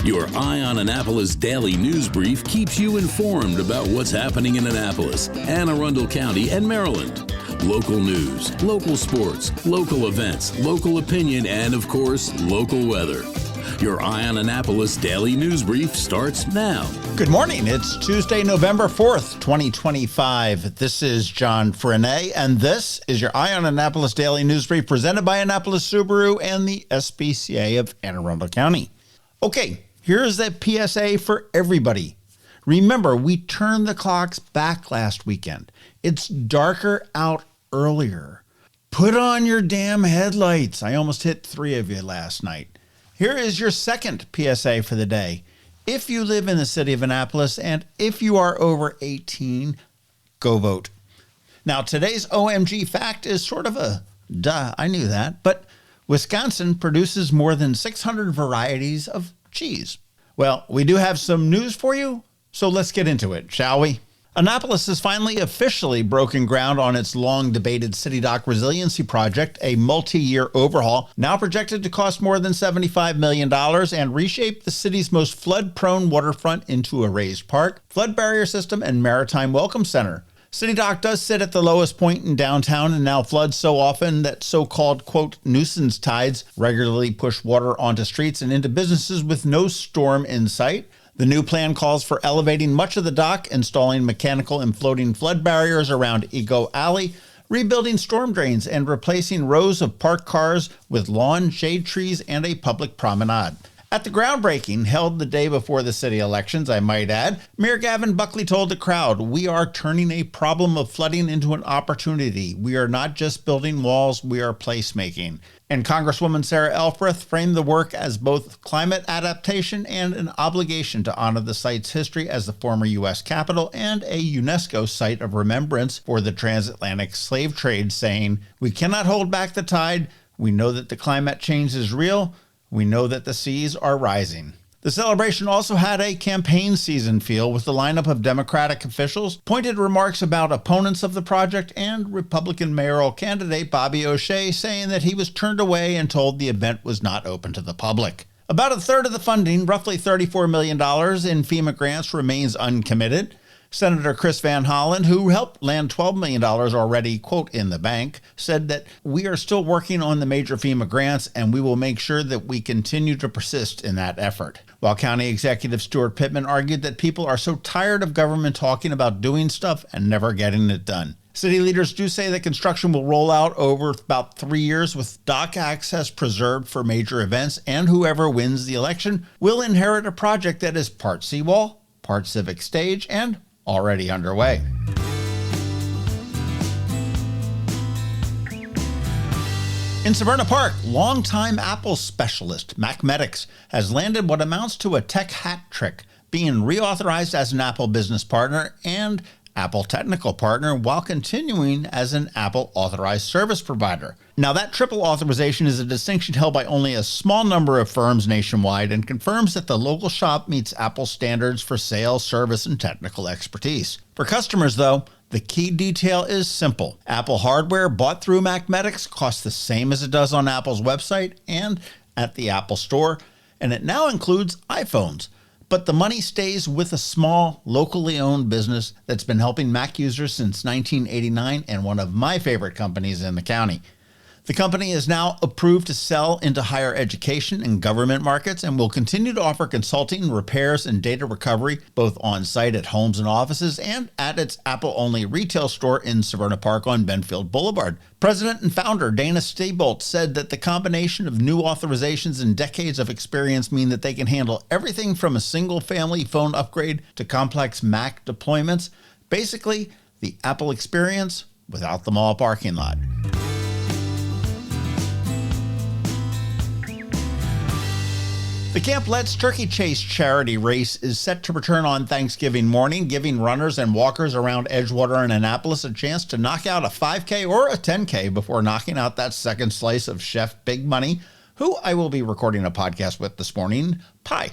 Your Eye on Annapolis daily news brief keeps you informed about what's happening in Annapolis, Anne Arundel County, and Maryland. Local news, local sports, local events, local opinion, and of course, local weather. Your Eye on Annapolis daily news brief starts now. Good morning. It's Tuesday, November 4th, 2025. This is John Frenaye, and this is your Eye on Annapolis daily news brief presented by Annapolis Subaru and the SPCA of Anne Arundel County. Okay, here's that PSA for everybody. Remember, we turned the clocks back last weekend. It's darker out earlier. Put on your damn headlights. I almost hit 3 of you last night. Here is your second PSA for the day. If you live in the city of Annapolis and if you are over 18, go vote. Now, today's OMG fact is sort of a duh, I knew that, but Wisconsin produces more than 600 varieties of cheese. Well, we do have some news for you, so let's get into it, shall we? Annapolis has finally officially broken ground on its long-debated City Dock Resiliency Project, a multi-year overhaul now projected to cost more than $75 million and reshape the city's most flood-prone waterfront into a raised park, flood barrier system, and maritime welcome center. City Dock does sit at the lowest point in downtown and now floods so often that so-called, quote, nuisance tides regularly push water onto streets and into businesses with no storm in sight. The new plan calls for elevating much of the dock, installing mechanical and floating flood barriers around Ego Alley, rebuilding storm drains, and replacing rows of parked cars with lawn, shade trees, and a public promenade. At the groundbreaking, held the day before the city elections, I might add, Mayor Gavin Buckley told the crowd, "We are turning a problem of flooding into an opportunity. We are not just building walls, we are placemaking." And Congresswoman Sarah Elfreth framed the work as both climate adaptation and an obligation to honor the site's history as the former U.S. Capitol and a UNESCO site of remembrance for the transatlantic slave trade, saying, "We cannot hold back the tide. We know that the climate change is real. We know that the seas are rising." The celebration also had a campaign season feel with the lineup of Democratic officials, pointed remarks about opponents of the project, and Republican mayoral candidate Bobby O'Shea saying that he was turned away and told the event was not open to the public. About a third of the funding, roughly $34 million in FEMA grants, remains uncommitted. Senator Chris Van Hollen, who helped land $12 million already, quote, in the bank, said that we are still working on the major FEMA grants and we will make sure that we continue to persist in that effort. While County Executive Stuart Pittman argued that people are so tired of government talking about doing stuff and never getting it done. City leaders do say that construction will roll out over about 3 years with dock access preserved for major events, and whoever wins the election will inherit a project that is part seawall, part civic stage, and already underway. In Severna Park, longtime Apple specialist MacMedics has landed what amounts to a tech hat trick, being reauthorized as an Apple business partner and Apple technical partner while continuing as an Apple authorized service provider. Now, that triple authorization is a distinction held by only a small number of firms nationwide and confirms that the local shop meets Apple standards for sales, service, and technical expertise. For customers, though, the key detail is simple. Apple hardware bought through MacMedics costs the same as it does on Apple's website and at the Apple Store, and it now includes iPhones. But the money stays with a small, locally owned business that's been helping Mac users since 1989 and one of my favorite companies in the county. The company is now approved to sell into higher education and government markets and will continue to offer consulting, repairs, and data recovery both on-site at homes and offices and at its Apple-only retail store in Severna Park on Benfield Boulevard. President and founder Dana Staybolt said that the combination of new authorizations and decades of experience mean that they can handle everything from a single-family phone upgrade to complex Mac deployments. Basically, the Apple experience without the mall parking lot. The Camp Let's Turkey Chase charity race is set to return on Thanksgiving morning, giving runners and walkers around Edgewater and Annapolis a chance to knock out a 5K or a 10K before knocking out that second slice of Chef Big Money, who I will be recording a podcast with this morning, pie.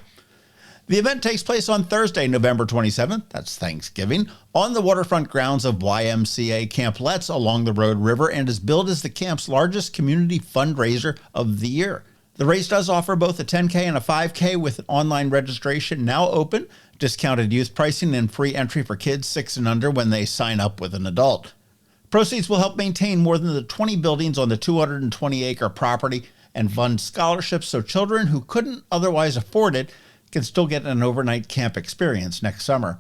The event takes place on Thursday, November 27th, that's Thanksgiving, on the waterfront grounds of YMCA Camp Let's along the Road River and is billed as the camp's largest community fundraiser of the year. The race does offer both a 10K and a 5K with online registration now open, discounted youth pricing, and free entry for kids 6 and under when they sign up with an adult. Proceeds will help maintain more than the 20 buildings on the 220-acre property and fund scholarships so children who couldn't otherwise afford it can still get an overnight camp experience next summer.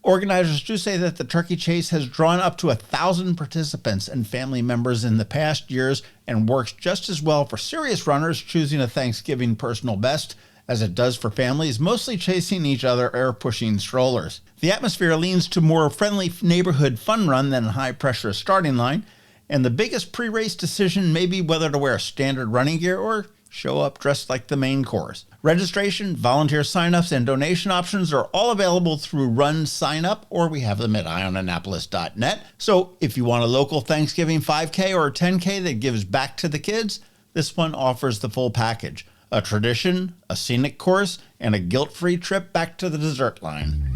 Organizers do say that the turkey chase has drawn up to 1,000 participants and family members in the past years and works just as well for serious runners choosing a Thanksgiving personal best as it does for families mostly chasing each other or pushing strollers. The atmosphere leans to more friendly neighborhood fun run than a high-pressure starting line, and the biggest pre-race decision may be whether to wear standard running gear or show up dressed like the main course. Registration, volunteer signups, and donation options are all available through Run Sign Up, or we have them at eyeonannapolis.net. So if you want a local Thanksgiving 5K or 10K that gives back to the kids, this one offers the full package. A tradition, a scenic course, and a guilt-free trip back to the dessert line.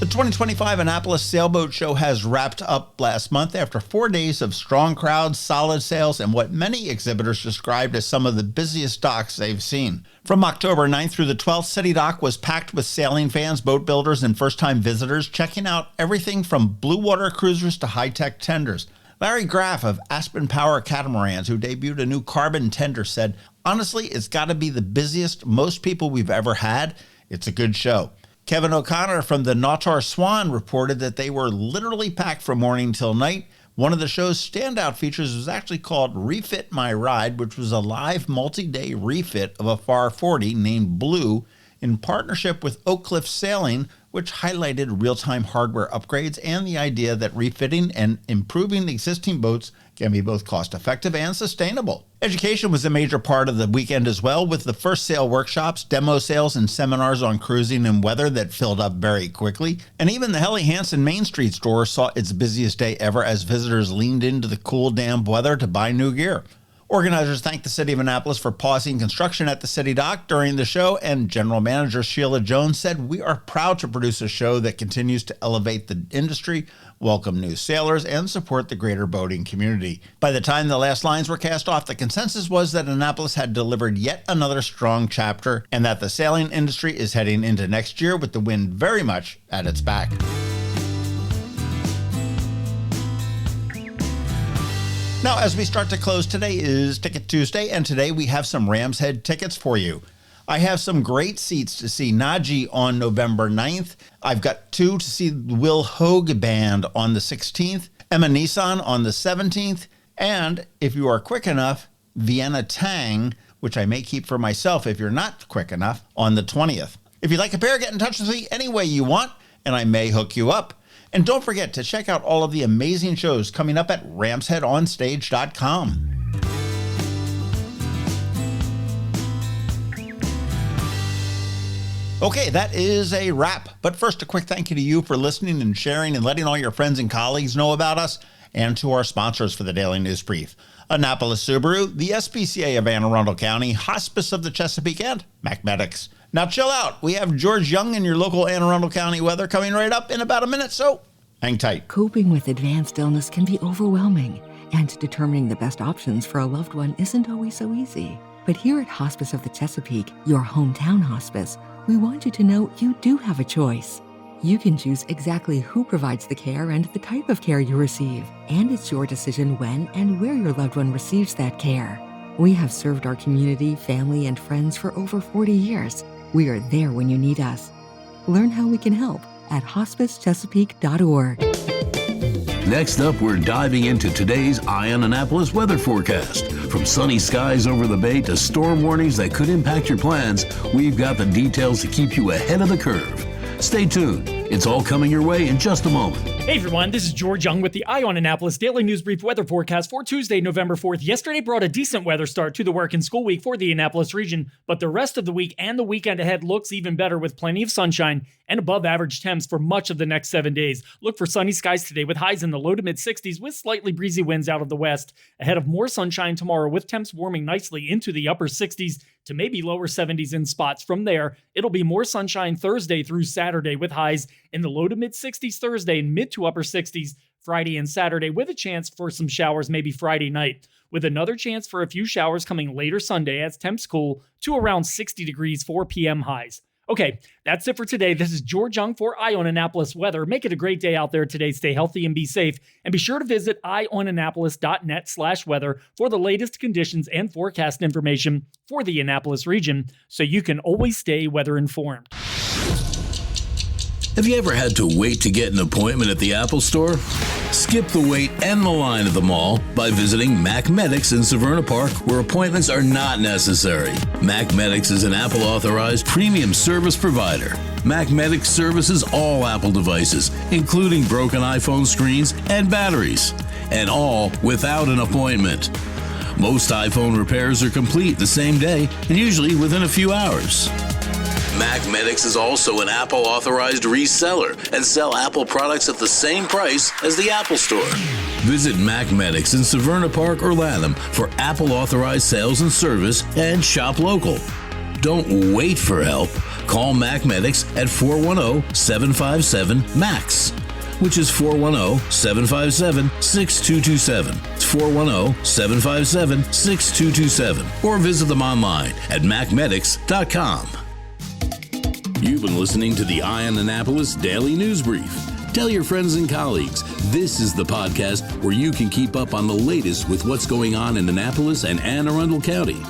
The 2025 Annapolis Sailboat Show has wrapped up last month after 4 days of strong crowds, solid sales, and what many exhibitors described as some of the busiest docks they've seen. From October 9th through the 12th, City Dock was packed with sailing fans, boat builders, and first-time visitors checking out everything from blue water cruisers to high-tech tenders. Larry Graff of Aspen Power Catamarans, who debuted a new carbon tender, said, "Honestly, it's got to be the busiest, most people we've ever had. It's a good show." Kevin O'Connor from the Nautar Swan reported that they were literally packed from morning till night. One of the show's standout features was actually called Refit My Ride, which was a live multi-day refit of a FAR 40 named Blue in partnership with Oak Cliff Sailing, which highlighted real-time hardware upgrades and the idea that refitting and improving existing boats can be both cost-effective and sustainable. Education was a major part of the weekend as well, with the first sail workshops, demo sails, and seminars on cruising and weather that filled up very quickly. And even the Helly Hansen Main Street store saw its busiest day ever as visitors leaned into the cool, damp weather to buy new gear. Organizers thanked the City of Annapolis for pausing construction at the City Dock during the show, and General Manager Sheila Jones said, "We are proud to produce a show that continues to elevate the industry, welcome new sailors, and support the greater boating community." By the time the last lines were cast off, the consensus was that Annapolis had delivered yet another strong chapter, and that the sailing industry is heading into next year with the wind very much at its back. Now, as we start to close, today is Ticket Tuesday, and today we have some Rams Head tickets for you. I have some great seats to see Najee on November 9th. I've got 2 to see Will Hogue Band on the 16th, Emma Nissan on the 17th, and if you are quick enough, Vienna Tang, which I may keep for myself if you're not quick enough, on the 20th. If you'd like a pair, get in touch with me any way you want, and I may hook you up. And don't forget to check out all of the amazing shows coming up at ramsheadonstage.com. Okay, that is a wrap. But first, a quick thank you to you for listening and sharing and letting all your friends and colleagues know about us, and to our sponsors for the Daily News Brief: Annapolis Subaru, the SPCA of Anne Arundel County, Hospice of the Chesapeake, and MacMedics. Now chill out. We have George Young and your local Anne Arundel County weather coming right up in about a minute, so hang tight. Coping with advanced illness can be overwhelming, and determining the best options for a loved one isn't always so easy. But here at Hospice of the Chesapeake, your hometown hospice, we want you to know you do have a choice. You can choose exactly who provides the care and the type of care you receive, and it's your decision when and where your loved one receives that care. We have served our community, family, and friends for over 40 years. We are there when you need us. Learn how we can help at hospicechesapeake.org. Next up, we're diving into today's Eye on Annapolis weather forecast. From sunny skies over the bay to storm warnings that could impact your plans, we've got the details to keep you ahead of the curve. Stay tuned. It's all coming your way in just a moment. Hey everyone, this is George Young with the Eye on Annapolis Daily News Brief weather forecast for Tuesday, November 4th. Yesterday brought a decent weather start to the work and school week for the Annapolis region, but the rest of the week and the weekend ahead looks even better with plenty of sunshine and above average temps for much of the next 7 days. Look for sunny skies today with highs in the low to mid 60s with slightly breezy winds out of the west. Ahead of more sunshine tomorrow with temps warming nicely into the upper 60s to maybe lower 70s in spots. From there, it'll be more sunshine Thursday through Saturday with highs in the low to mid 60s Thursday and mid to upper 60s Friday and Saturday, with a chance for some showers maybe Friday night, with another chance for a few showers coming later Sunday as temps cool to around 60 degrees 4 p.m. highs. Okay, that's it for today. This is George Young for Eye on Annapolis Weather. Make it a great day out there today. Stay healthy and be safe. And be sure to visit eyeonannapolis.net/weather for the latest conditions and forecast information for the Annapolis region so you can always stay weather informed. Have you ever had to wait to get an appointment at the Apple Store? Skip the wait and the line at the mall by visiting MacMedics in Severna Park, where appointments are not necessary. MacMedics is an Apple-authorized premium service provider. MacMedics services all Apple devices, including broken iPhone screens and batteries, and all without an appointment. Most iPhone repairs are complete the same day and usually within a few hours. MacMedics is also an Apple-authorized reseller and sell Apple products at the same price as the Apple Store. Visit MacMedics in Severna Park or Lanham for Apple-authorized sales and service and shop local. Don't wait for help. Call MacMedics at 410-757-MAX, which is 410-757-6227. It's 410-757-6227. Or visit them online at MacMedics.com. You've been listening to the Eye on Annapolis Daily News Brief. Tell your friends and colleagues, this is the podcast where you can keep up on the latest with what's going on in Annapolis and Anne Arundel County.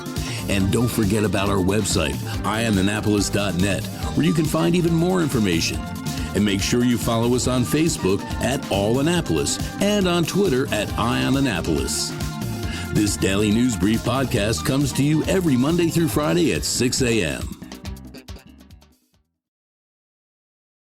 And don't forget about our website, eyeonannapolis.net, where you can find even more information. And make sure you follow us on Facebook at All Annapolis and on Twitter at Eye on Annapolis. This Daily News Brief podcast comes to you every Monday through Friday at 6 a.m.